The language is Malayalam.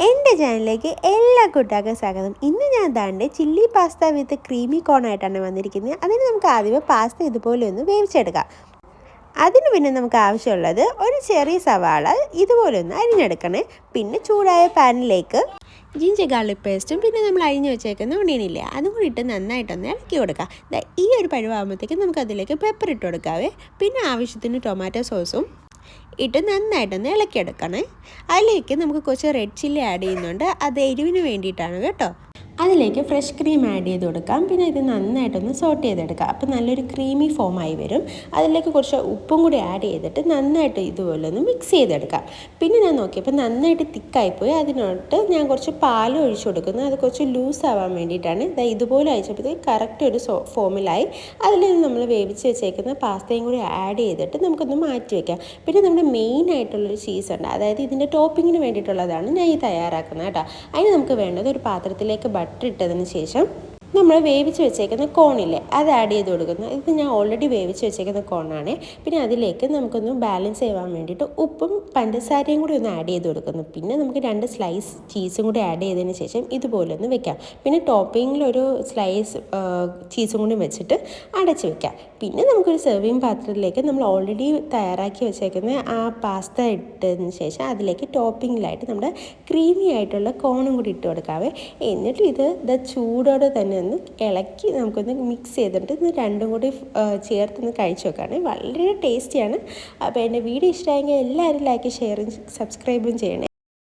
എൻ്റെ ചാനലിലേക്ക് എല്ലാ കൂട്ടുകാർക്കും സ്വാഗതം. ഇന്ന് ഞാൻ ദാണ്ട് ചില്ലി പാസ്ത വിത്ത് ക്രീമി കോൺ ആയിട്ടാണ് വന്നിരിക്കുന്നത്. അതിന് നമുക്ക് ആദ്യമേ പാസ്ത ഇതുപോലെ ഒന്ന് വേവിച്ചെടുക്കാം. അതിന് പിന്നെ നമുക്ക് ആവശ്യമുള്ളത് ഒരു ചെറിയ സവാള ഇതുപോലെ ഒന്ന് അരിഞ്ഞെടുക്കണേ. പിന്നെ ചൂടായ പാനിലേക്ക് ജിഞ്ചർ ഗാർലിക് പേസ്റ്റും പിന്നെ നമ്മൾ അരിഞ്ഞ് വെച്ചേക്കുന്ന ഒണിയനില്ലേ അതും കൂടി ഇട്ട് നന്നായിട്ടൊന്ന് ഇളക്കി കൊടുക്കാം. ഈ ഒരു പരുവാകുമ്പോഴത്തേക്കും നമുക്ക് അതിലേക്ക് പെപ്പർ ഇട്ട് കൊടുക്കാവേ. പിന്നെ ആവശ്യത്തിന് ടൊമാറ്റോ സോസും ഇട്ട് നന്നായിട്ടൊന്ന് ഇളക്കിയെടുക്കണേ. അതിലേക്ക് നമുക്ക് കുറച്ച് റെഡ് ചില്ലി ആഡ് ചെയ്യുന്നുണ്ട്. അത് എരിവിന് വേണ്ടിയിട്ടാണ് കേട്ടോ. അതിലേക്ക് ഫ്രഷ് ക്രീം ആഡ് ചെയ്ത് കൊടുക്കാം. പിന്നെ ഇത് നന്നായിട്ടൊന്ന് സോട്ട് ചെയ്തെടുക്കാം. അപ്പോൾ നല്ലൊരു ക്രീമി ഫോമായി വരും. അതിലേക്ക് കുറച്ച് ഉപ്പും കൂടി ആഡ് ചെയ്തിട്ട് നന്നായിട്ട് ഇതുപോലെ ഒന്ന് മിക്സ് ചെയ്തെടുക്കാം. പിന്നെ ഞാൻ നോക്കിയപ്പോൾ നന്നായിട്ട് തിക്കായിപ്പോയി. അതിനോട്ട് ഞാൻ കുറച്ച് പാൽ ഒഴിച്ചു കൊടുക്കുന്നു. അത് കുറച്ച് ലൂസ് ആവാൻ വേണ്ടിയിട്ടാണ്. ഇതുപോലെ അയച്ചപ്പോഴത്തേക്ക് കറക്റ്റ് ഒരു ഫോമിലായി. അതിൽ നമ്മൾ വേവിച്ച് വെച്ചേക്കുന്ന പാസ്തയും കൂടി ആഡ് ചെയ്തിട്ട് നമുക്കൊന്ന് മാറ്റി വയ്ക്കാം. പിന്നെ നമ്മുടെ മെയിൻ ആയിട്ടുള്ളൊരു ചീസുണ്ട്, അതായത് ഇതിൻ്റെ ടോപ്പിങ്ങിന് വേണ്ടിയിട്ടുള്ളതാണ് ഞാൻ ഈ തയ്യാറാക്കുന്നത് കേട്ടോ. അതിന് നമുക്ക് വേണ്ടത് ഒരു പാത്രത്തിലേക്ക് ബട്ടർ ഇട്ടതിന് ശേഷം നമ്മൾ വേവിച്ച് വെച്ചേക്കുന്ന കോണില്ലേ അത് ആഡ് ചെയ്ത് കൊടുക്കുന്നു. ഇത് ഞാൻ ഓൾറെഡി വേവിച്ച് വെച്ചേക്കുന്ന കോണാണ്. പിന്നെ അതിലേക്ക് നമുക്കൊന്ന് ബാലൻസ് ചെയ്യാൻ വേണ്ടിയിട്ട് ഉപ്പും പഞ്ചസാരയും കൂടി ഒന്ന് ആഡ് ചെയ്ത് കൊടുക്കുന്നു. പിന്നെ നമുക്ക് 2 സ്ലൈസ് ചീസും കൂടി ആഡ് ചെയ്തതിന് ശേഷം ഇതുപോലെ ഒന്ന് വെക്കാം. പിന്നെ ടോപ്പിങ്ങിലൊരു സ്ലൈസ് ചീസും കൂടി വെച്ചിട്ട് അടച്ച് വെക്കാം. പിന്നെ നമുക്കൊരു സെർവിങ് പാത്രത്തിലേക്ക് നമ്മൾ ഓൾറെഡി തയ്യാറാക്കി വെച്ചേക്കുന്ന ആ പാസ്ത ഇട്ടതിന് ശേഷം അതിലേക്ക് ടോപ്പിങ്ങിലായിട്ട് നമ്മുടെ ക്രീമി ആയിട്ടുള്ള കോണും കൂടി ഇട്ട് കൊടുക്കാവേ. എന്നിട്ട് ഇത് ചൂടോടെ തന്നെ ഒന്ന് ഇളക്കി നമുക്കൊന്ന് മിക്സ് ചെയ്തിട്ട് ഇത് രണ്ടും കൂടി ചേർത്തൊന്ന് കഴിച്ച് നോക്കുകയാണെങ്കിൽ വളരെ ടേസ്റ്റിയാണ്. അപ്പോൾ എൻ്റെ വീഡിയോ ഇഷ്ടമായെങ്കിൽ എല്ലാവരും ലൈക്ക് ഷെയറും സബ്സ്ക്രൈബും ചെയ്യണേ.